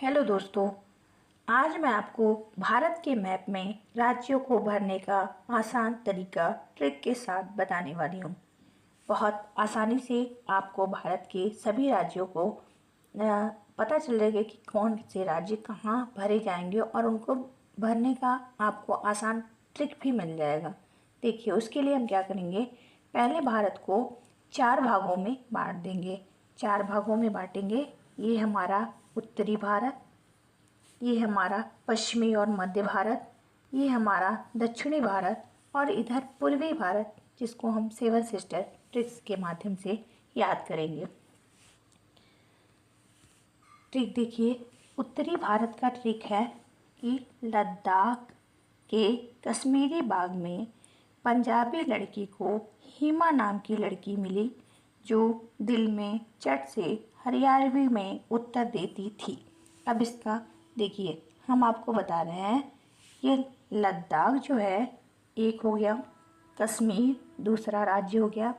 Hello दोस्तों, आज मैं आपको भारत के मैप में राज्यों को भरने का आसान तरीका ट्रिक के साथ बताने वाली हूँ। बहुत आसानी से आपको भारत के सभी राज्यों को पता चल जाएगा कि कौन से राज्य कहाँ भरे जाएंगे और उनको भरने का आपको आसान ट्रिक भी मिल जाएगा। देखिए, उसके लिए हम क्या करेंगे। पहले भारत को 4 भागों में बांट देंगे। 4 भागों में बांटेंगे। ये हमारा उत्तरी भारत, ये हमारा पश्चिमी और मध्य भारत, ये हमारा दक्षिणी भारत और इधर पूर्वी भारत, जिसको हम 7 सिस्टर ट्रिक्स के माध्यम से याद करेंगे। ट्रिक देखिए, उत्तरी भारत का ट्रिक है कि लद्दाख के कश्मीरी बाग में पंजाबी लड़की को हिमा नाम की लड़की मिली, जो दिल में चट से हरियाणवी में उत्तर देती थी। अब इसका देखिए, हम आपको बता रहे हैं, ये लद्दाख जो है एक हो गया, कश्मीर दूसरा राज्य हो गया,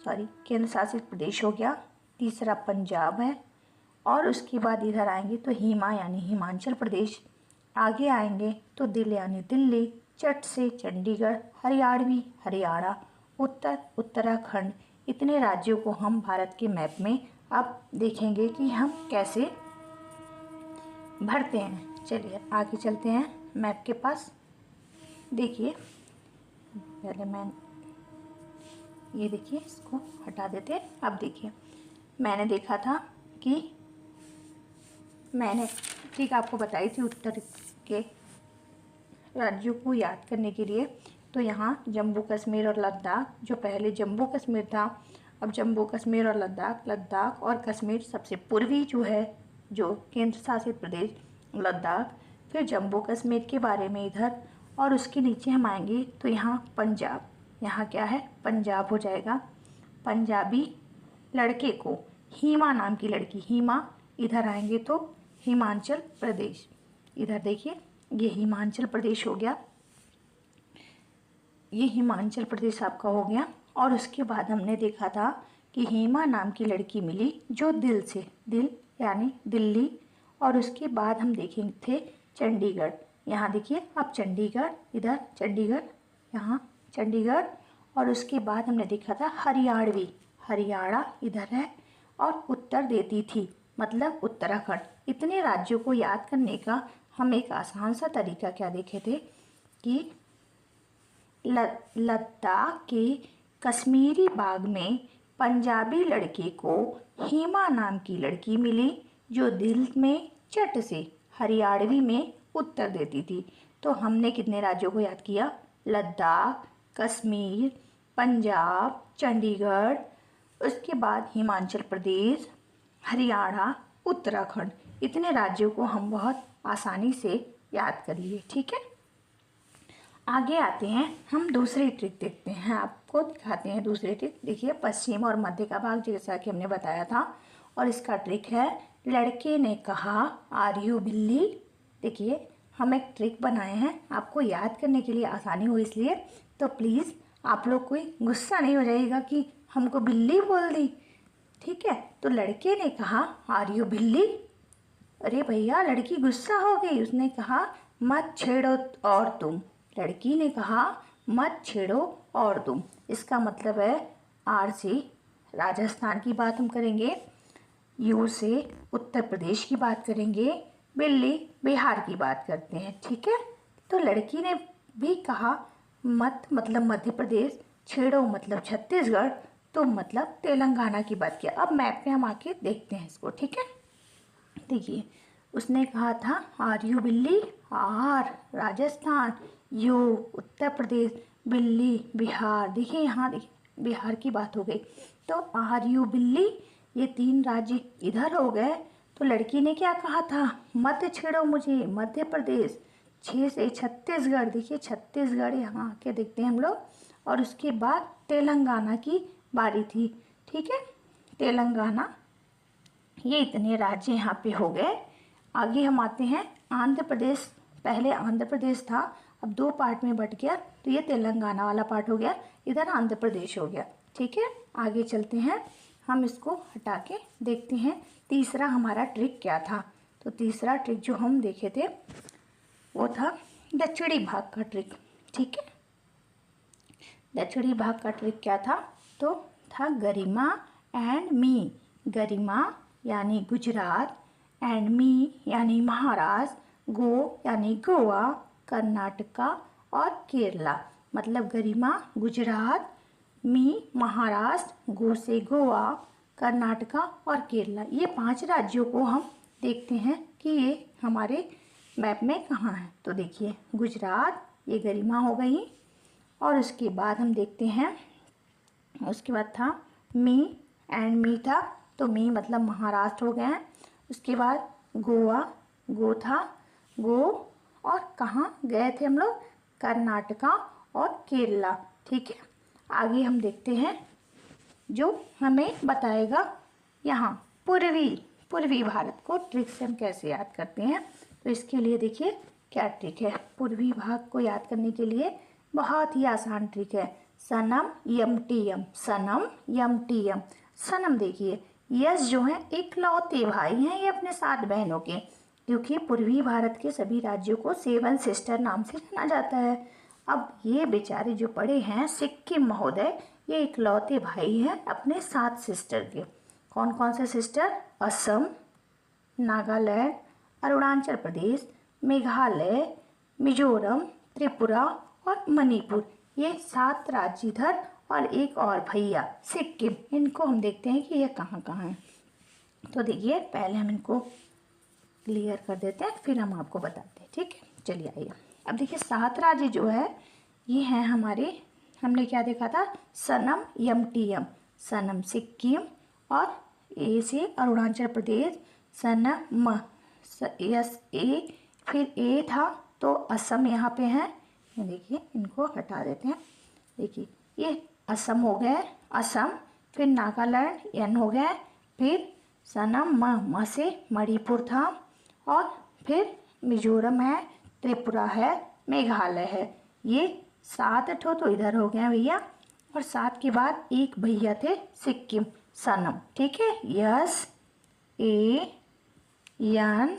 केंद्र शासित प्रदेश हो गया, तीसरा पंजाब है, और उसके बाद इधर आएंगे तो हिमा यानी हिमाचल प्रदेश, आगे आएंगे तो दिल यानी दिल्ली, चट से चंडीगढ़, हरियाणवी हरियाणा, उत्तर उत्तराखंड। इतने राज्यों को हम भारत के मैप में अब देखेंगे कि हम कैसे भरते हैं। चलिए आगे चलते हैं मैप के पास। देखिए, पहले मैं ये देखिए, इसको हटा देते हैं। अब देखिए, मैंने देखा था कि मैंने ठीक आपको बताई थी उत्तर के राज्यों को याद करने के लिए। तो यहाँ जम्मू कश्मीर और लद्दाख, जो पहले जम्मू कश्मीर था, अब जम्मू कश्मीर और लद्दाख और कश्मीर सबसे पूर्वी जो है, जो केंद्र शासित प्रदेश लद्दाख, फिर जम्मू कश्मीर के बारे में इधर, और उसके नीचे हम आएंगे तो यहाँ पंजाब, यहाँ क्या है, पंजाब हो जाएगा। पंजाबी लड़के को हिमा नाम की लड़की, हिमा, इधर आएंगे तो हिमाचल प्रदेश, इधर देखिए ये हिमाचल प्रदेश हो गया, ये हिमाचल प्रदेश आपका हो गया। और उसके बाद हमने देखा था कि हिमा नाम की लड़की मिली जो दिल से, दिल यानी दिल्ली, और उसके बाद हम देखेंगे थे चंडीगढ़, यहाँ देखिए अब चंडीगढ़, इधर चंडीगढ़, यहाँ चंडीगढ़, और उसके बाद हमने देखा था हरियाणवी, हरियाणा इधर है, और उत्तर देती थी मतलब उत्तराखंड। इतने राज्यों को याद करने का हम एक आसान सा तरीका क्या देखे थे कि लद्दाख के कश्मीरी बाग में पंजाबी लड़के को हिमा नाम की लड़की मिली, जो दिल में चट से हरियाणवी में उत्तर देती थी। तो हमने कितने राज्यों को याद किया, लद्दाख, कश्मीर, पंजाब, चंडीगढ़, उसके बाद हिमाचल प्रदेश, हरियाणा, उत्तराखंड। इतने राज्यों को हम बहुत आसानी से याद कर लिए। ठीक है, आगे आते हैं, हम दूसरी ट्रिक देखते हैं, आपको दिखाते हैं दूसरी ट्रिक। देखिए, पश्चिम और मध्य का भाग जैसा कि हमने बताया था, और इसका ट्रिक है लड़के ने कहा आर यू बिल्ली। देखिए, हम एक ट्रिक बनाए हैं आपको याद करने के लिए, आसानी हो इसलिए। तो प्लीज़ आप लोग कोई गुस्सा नहीं हो जाएगा कि हमको बिल्ली बोल दी। ठीक है, तो लड़के ने कहा आर यू बिल्ली। अरे भैया, लड़की गुस्सा हो गई, उसने कहा मत छेड़ो और तुम। लड़की ने कहा मत छेड़ो और तुम, इसका मतलब है आर से राजस्थान की बात हम करेंगे, यू से उत्तर प्रदेश की बात करेंगे, बिल्ली बिहार की बात करते हैं। ठीक है, तो लड़की ने भी कहा मत मतलब मध्य प्रदेश, छेड़ो मतलब छत्तीसगढ़, तुम मतलब तेलंगाना की बात किया। अब मैप में हम आके देखते हैं इसको। ठीक है, देखिए, उसने कहा था आर यू बिल्ली, आर राजस्थान, यू उत्तर प्रदेश, बिल्ली बिहार। देखिए यहाँ देखिए बिहार की बात हो गई, तो आर यू बिल्ली, ये 3 राज्य इधर हो गए। तो लड़की ने क्या कहा था, मत छेड़ो मुझे मध्य प्रदेश, 6 से छत्तीसगढ़, देखिए छत्तीसगढ़ यहाँ आके देखते हैं हम लोग, और उसके बाद तेलंगाना की बारी थी। ठीक है, तेलंगाना, ये इतने राज्य यहाँ पे हो गए। आगे हम आते हैं आंध्र प्रदेश, पहले आंध्र प्रदेश था, अब 2 पार्ट में बट गया, तो ये तेलंगाना वाला पार्ट हो गया, इधर आंध्र प्रदेश हो गया। ठीक है, आगे चलते हैं, हम इसको हटा के देखते हैं तीसरा हमारा ट्रिक क्या था। तो तीसरा ट्रिक जो हम देखे थे वो था दक्षिणी भाग का ट्रिक। ठीक है, दक्षिणी भाग का ट्रिक क्या था? तो था गरिमा एंड मी। गरिमा यानी गुजरात, एंड मी यानी महाराष्ट्र, गो यानी गोवा, कर्नाटका और केरला। मतलब गरिमा गुजरात, मी महाराष्ट्र, गो से गोवा, कर्नाटका और केरला, ये 5 राज्यों को हम देखते हैं कि ये हमारे मैप में कहाँ है। तो देखिए गुजरात, ये गरिमा हो गई, और उसके बाद हम देखते हैं, उसके बाद था मी एंड मी था, तो मी मतलब महाराष्ट्र हो गया है। उसके बाद गोवा, गो था, गो, और कहाँ गए थे हम लोग? कर्नाटका और केरला। ठीक है, आगे हम देखते हैं जो हमें बताएगा यहाँ पूर्वी भारत को ट्रिक से हम कैसे याद करते हैं। तो इसके लिए देखिए क्या ट्रिक है। पूर्वी भाग को याद करने के लिए बहुत ही आसान ट्रिक है। सनम यम टी यम, सनम यम टी यम। सनम देखिए, यश जो है इकलौते भाई हैं ये अपने 7 बहनों के, क्योंकि पूर्वी भारत के सभी राज्यों को 7 सिस्टर नाम से जाना जाता है। अब ये बेचारे जो पड़े हैं सिक्किम महोदय, ये इकलौते भाई हैं अपने 7 सिस्टर के। कौन कौन से सिस्टर? असम, नागालैंड, अरुणाचल प्रदेश, मेघालय, मिजोरम, त्रिपुरा और मणिपुर। ये 7 राज्य इधर और एक और भैया सिक्किम। इनको हम देखते हैं कि ये कहाँ कहाँ हैं। तो देखिए पहले हम इनको क्लियर कर देते हैं, फिर हम आपको बताते हैं। ठीक है, चलिए आइए। अब देखिए 7 राज्य जो है ये हैं हमारे, हमने क्या देखा था? सनम यम टी यम, सनम सिक्किम, और ए से अरुणाचल प्रदेश, सनम यस ए, फिर ए था तो असम यहाँ पे है। ये देखिए इनको हटा देते हैं। देखिए ये असम हो गया, असम, फिर नागालैंड एन हो गया, फिर सनम म से मणिपुर था, और फिर मिजोरम है, त्रिपुरा है, मेघालय है। ये 7 ठो तो इधर हो गया भैया, और 7 के बाद एक भैया थे सिक्किम, सनम। ठीक है, yes A N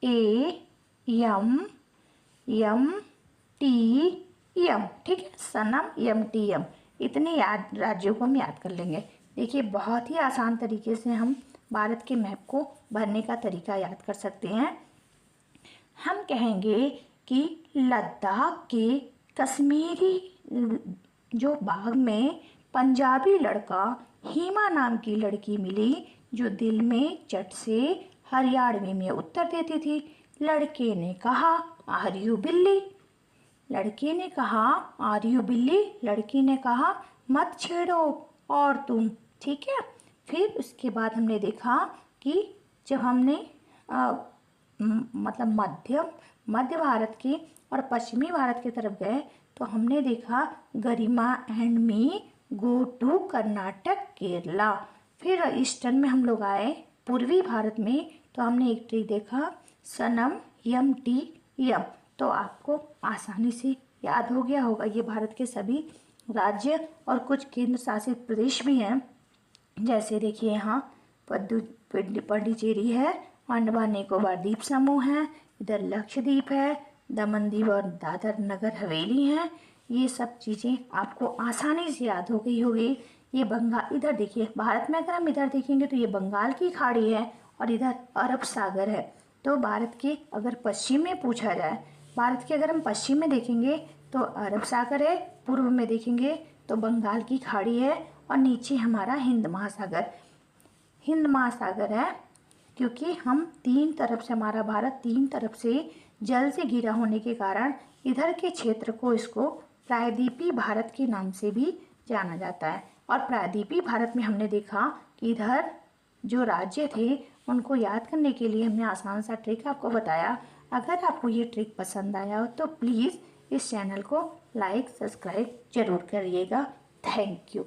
A M M T M. ठीक है, सनम यम टी यम। इतने राज्यों को हम याद कर लेंगे। देखिए बहुत ही आसान तरीके से हम भारत के मैप को भरने का तरीका याद कर सकते हैं। हम कहेंगे कि लद्दाख के कश्मीरी जो बाग में पंजाबी लड़का हीमा नाम की लड़की मिली, जो दिल में चट से हरियाणवी में उत्तर देती थी। लड़के ने कहा आर यू बिल्ली, लड़के ने कहा आर यू बिल्ली, लड़की ने कहा मत छेड़ो और तुम। ठीक है, फिर उसके बाद हमने देखा कि जब हमने मतलब मध्य भारत के और पश्चिमी भारत की तरफ गए तो हमने देखा Garima and me go to Karnataka Kerala. फिर ईस्टर्न में हम लोग आए पूर्वी भारत में, तो हमने एक ट्रिक देखा सनम यम टी यम। तो आपको आसानी से याद हो गया होगा। ये भारत के सभी राज्य और कुछ केंद्र शासित प्रदेश भी हैं। जैसे देखिए यहाँ पुडुचेरी है, अंडमान निकोबार द्वीप समूह है, इधर लक्षद्वीप है, दमन दीव और दादर नगर हवेली हैं। ये सब चीज़ें आपको आसानी से याद हो गई होगी। ये बंगाल, इधर देखिए भारत में अगर हम इधर देखेंगे तो ये बंगाल की खाड़ी है और इधर अरब सागर है। तो भारत के अगर पश्चिम में पूछा जाए, भारत के अगर हम पश्चिम में देखेंगे तो अरब सागर है, पूर्व में देखेंगे तो बंगाल की खाड़ी है, और नीचे हमारा हिंद महासागर है। क्योंकि हम 3 तरफ से, हमारा भारत 3 तरफ से जल से घिरा होने के कारण इधर के क्षेत्र को इसको प्रायद्वीपीय भारत के नाम से भी जाना जाता है। और प्रायद्वीपीय भारत में हमने देखा कि इधर जो राज्य थे उनको याद करने के लिए हमने आसान सा ट्रिक आपको बताया। अगर आपको ये ट्रिक पसंद आया हो तो प्लीज़ इस चैनल को लाइक सब्सक्राइब जरूर करिएगा। Thank you.